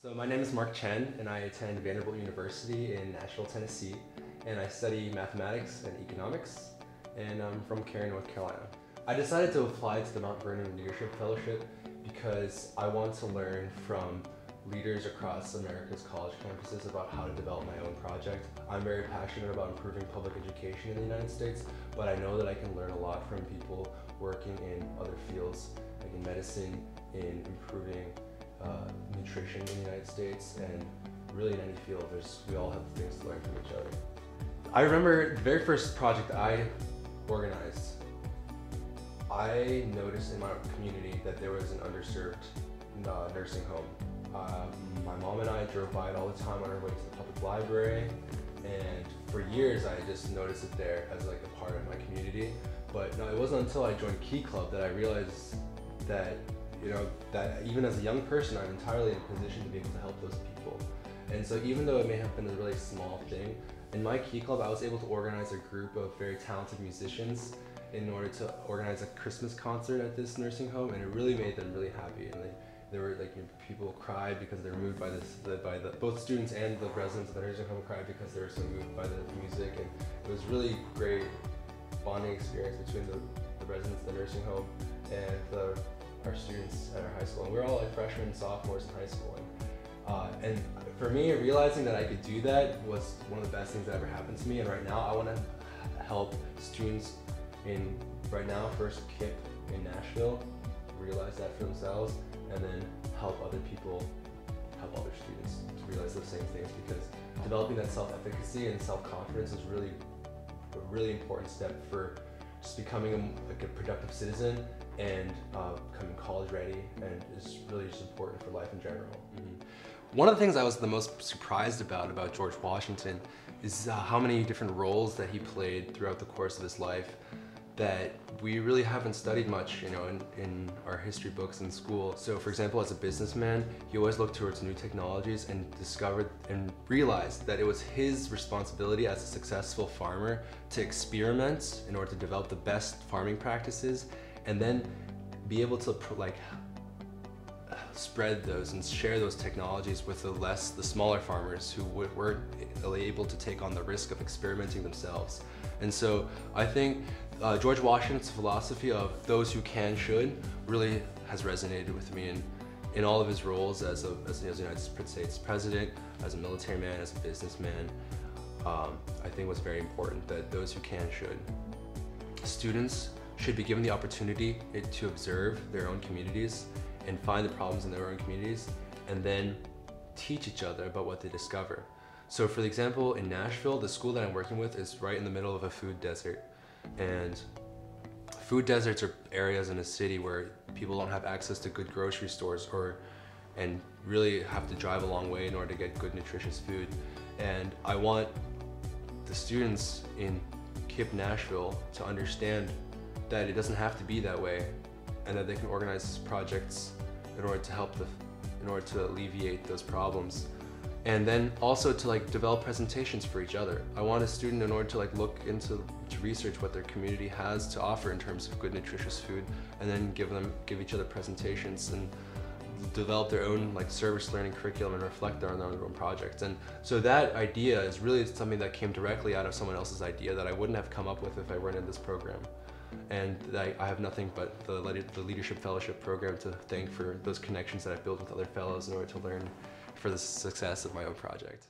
So my name is Marc Chen, and I attend Vanderbilt University in Nashville, Tennessee, and I study mathematics and economics, and I'm from Cary, North Carolina. I decided to apply to the Mount Vernon Leadership Fellowship because I want to learn from leaders across America's college campuses about how to develop my own project. I'm very passionate about improving public education in the United States, but I know that I can learn a lot from people working in other fields, like in medicine, in improving nutrition in the United States, and really in any field, we all have things to learn from each other. I remember the very first project I organized, I noticed in my community that there was an underserved nursing home. My mom and I drove by it all the time on our way to the public library, and for years I just noticed it there as like a part of my community. But no, it wasn't until I joined Key Club that I realized that that even as a young person, I'm entirely in a position to be able to help those people. And so even though it may have been a really small thing, in my Key Club I was able to organize a group of very talented musicians in order to organize a Christmas concert at this nursing home, and it really made them really happy. And they were like, people cried because they were moved by both students and the residents of the nursing home cried because they were so moved by the music, and it was really great bonding experience between the residents of the nursing home and our students at our high school. And we were all like freshmen, sophomores in high school. And for me, realizing that I could do that was one of the best things that ever happened to me. And right now, I want to help students right now, first KIPP in Nashville, realize that for themselves, and then help other people, help other students to realize those same things, because developing that self-efficacy and self-confidence is really a really important step for just becoming a productive citizen and becoming college ready, and is really just important for life in general. One of the things I was the most surprised about George Washington is how many different roles that he played throughout the course of his life that we really haven't studied much, in our history books in school. So for example, as a businessman, he always looked towards new technologies and discovered and realized that it was his responsibility as a successful farmer to experiment in order to develop the best farming practices, and then be able to spread those and share those technologies with the smaller farmers who weren't able to take on the risk of experimenting themselves. And so I think George Washington's philosophy of those who can should really has resonated with me in all of his roles as the United States president, as a military man, as a businessman. I think it was very important that those who can should. Students should be given the opportunity to observe their own communities and find the problems in their own communities, and then teach each other about what they discover. So for example, in Nashville, the school that I'm working with is right in the middle of a food desert. And food deserts are areas in a city where people don't have access to good grocery stores and really have to drive a long way in order to get good nutritious food. And I want the students in KIPP Nashville to understand that it doesn't have to be that way, and that they can organize projects in order to alleviate those problems. And then also to develop presentations for each other. I want a student, in order to look to research what their community has to offer in terms of good nutritious food, and then give each other presentations and develop their own service learning curriculum and reflect on their own projects. And so that idea is really something that came directly out of someone else's idea that I wouldn't have come up with if I weren't in this program. And I have nothing but the Leadership Fellowship program to thank for those connections that I've built with other fellows in order to learn for the success of my own project.